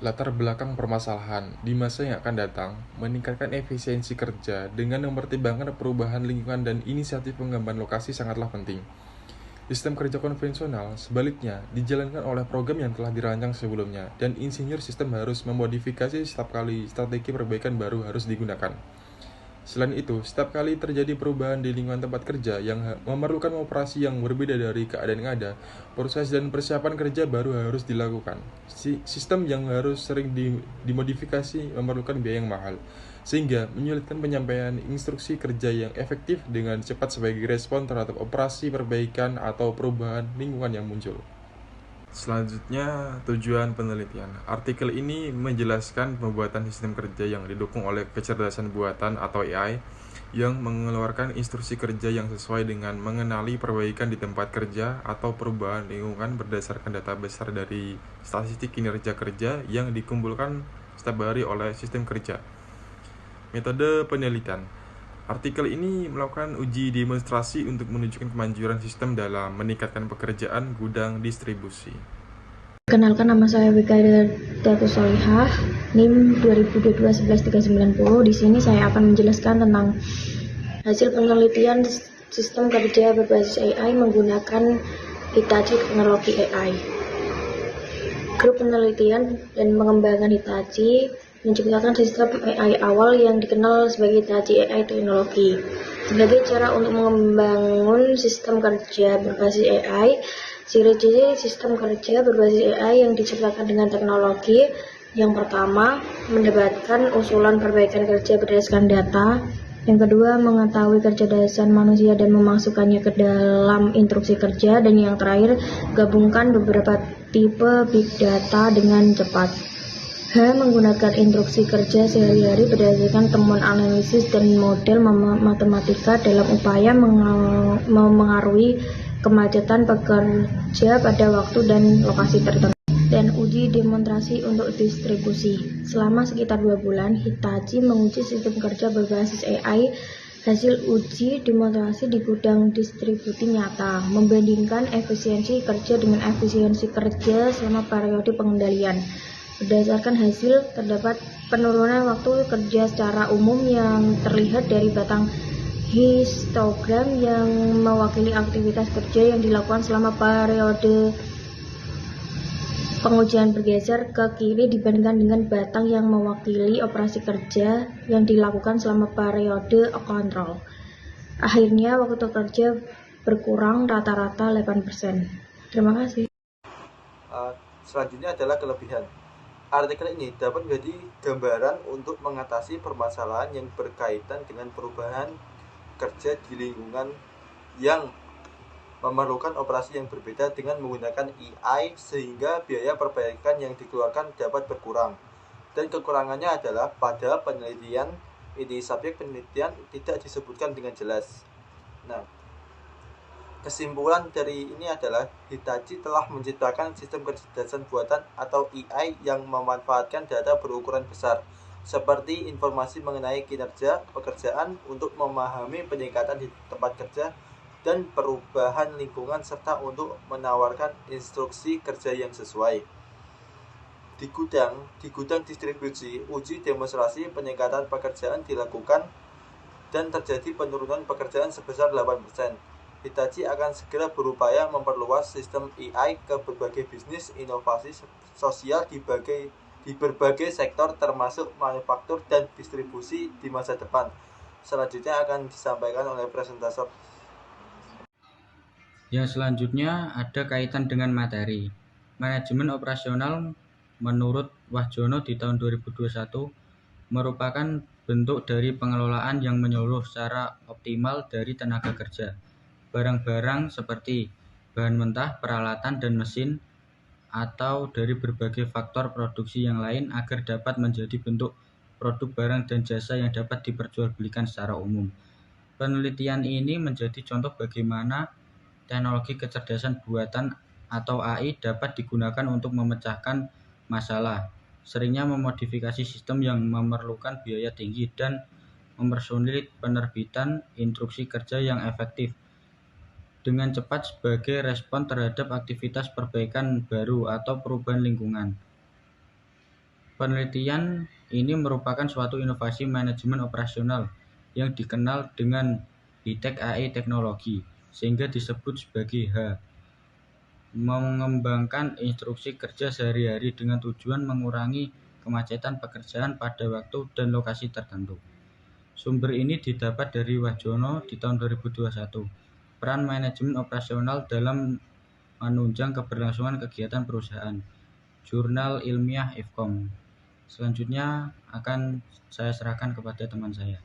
latar belakang permasalahan di masa yang akan datang, meningkatkan efisiensi kerja dengan mempertimbangkan perubahan lingkungan dan inisiatif pengembangan lokasi sangatlah penting. Sistem kerja konvensional, sebaliknya, dijalankan oleh program yang telah dirancang sebelumnya, dan insinyur sistem harus memodifikasi setiap kali strategi perbaikan baru harus digunakan. Selain itu, setiap kali terjadi perubahan di lingkungan tempat kerja yang memerlukan operasi yang berbeda dari keadaan yang ada, proses dan persiapan kerja baru harus dilakukan. Sistem yang harus sering dimodifikasi memerlukan biaya yang mahal, sehingga menyulitkan penyampaian instruksi kerja yang efektif dengan cepat sebagai respon terhadap operasi perbaikan atau perubahan lingkungan yang muncul. Selanjutnya, tujuan penelitian. Artikel ini menjelaskan pembuatan sistem kerja yang didukung oleh kecerdasan buatan atau AI yang mengeluarkan instruksi kerja yang sesuai dengan mengenali perbaikan di tempat kerja atau perubahan lingkungan berdasarkan data besar dari statistik kinerja kerja yang dikumpulkan setiap hari oleh sistem kerja. Metode penelitian. Artikel ini melakukan uji demonstrasi untuk menunjukkan kemanjuran sistem dalam meningkatkan pekerjaan gudang distribusi. Perkenalkan, nama saya Wikaida Solihah, NIM 2022 Di sini saya akan menjelaskan tentang hasil penelitian sistem kerja berbasis AI menggunakan Hitachi teknologi AI. Grup penelitian dan pengembangan Hitachi menciptakan sistem AI awal yang dikenal sebagai Hitachi AI teknologi. Sebagai cara untuk membangun sistem kerja berbasis AI, ciri-ciri sistem kerja berbasis AI yang diciptakan dengan teknologi yang pertama, mendapatkan usulan perbaikan kerja berdasarkan data. Yang kedua, mengetahui kecerdasan manusia dan memasukkannya ke dalam instruksi kerja. Dan yang terakhir, gabungkan beberapa tipe big data dengan cepat. Menggunakan instruksi kerja sehari-hari berdasarkan temuan analisis dan model matematika dalam upaya memengaruhi kemacetan pekerja pada waktu dan lokasi tertentu. Dan uji demonstrasi untuk distribusi. Selama sekitar 2 bulan, Hitachi menguji sistem kerja berbasis AI. Hasil uji demonstrasi di gudang distribusi nyata, membandingkan efisiensi kerja dengan efisiensi kerja selama periode pengendalian. Berdasarkan hasil, terdapat penurunan waktu kerja secara umum yang terlihat dari batang histogram yang mewakili aktivitas kerja yang dilakukan selama periode pengujian bergeser ke kiri dibandingkan dengan batang yang mewakili operasi kerja yang dilakukan selama periode kontrol. Akhirnya, waktu kerja berkurang rata-rata 8%. Terima kasih. Selanjutnya adalah kelebihan. Artikel ini dapat menjadi gambaran untuk mengatasi permasalahan yang berkaitan dengan perubahan kerja di lingkungan yang memerlukan operasi yang berbeda dengan menggunakan AI, sehingga biaya perbaikan yang dikeluarkan dapat berkurang. Dan kekurangannya adalah pada penelitian ini subjek penelitian tidak disebutkan dengan jelas. Nah, kesimpulan dari ini adalah Hitachi telah menciptakan sistem kecerdasan buatan atau AI yang memanfaatkan data berukuran besar seperti informasi mengenai kinerja pekerjaan untuk memahami peningkatan di tempat kerja dan perubahan lingkungan serta untuk menawarkan instruksi kerja yang sesuai. Di gudang distribusi, uji demonstrasi peningkatan pekerjaan dilakukan dan terjadi penurunan pekerjaan sebesar 8%. Hitachi akan segera berupaya memperluas sistem AI ke berbagai bisnis inovasi sosial di berbagai sektor termasuk manufaktur dan distribusi di masa depan. Selanjutnya akan disampaikan oleh presentator. Yang selanjutnya ada kaitan dengan materi. Manajemen operasional menurut Wahjono di tahun 2021 merupakan bentuk dari pengelolaan yang menyeluruh secara optimal dari tenaga kerja. Barang-barang seperti bahan mentah, peralatan, dan mesin, atau dari berbagai faktor produksi yang lain agar dapat menjadi bentuk produk barang dan jasa yang dapat diperjualbelikan secara umum. Penelitian ini menjadi contoh bagaimana teknologi kecerdasan buatan atau AI dapat digunakan untuk memecahkan masalah, seringnya memodifikasi sistem yang memerlukan biaya tinggi dan mempersulit penerbitan instruksi kerja yang efektif dengan cepat sebagai respon terhadap aktivitas perbaikan baru atau perubahan lingkungan. Penelitian ini merupakan suatu inovasi manajemen operasional yang dikenal dengan high-tech AI teknologi, sehingga disebut sebagai H. Mengembangkan instruksi kerja sehari-hari dengan tujuan mengurangi kemacetan pekerjaan pada waktu dan lokasi tertentu. Sumber ini didapat dari Wahjono di tahun 2021. Peran manajemen operasional dalam menunjang keberlangsungan kegiatan perusahaan. Jurnal Ilmiah Ifkom. Selanjutnya akan saya serahkan kepada teman saya.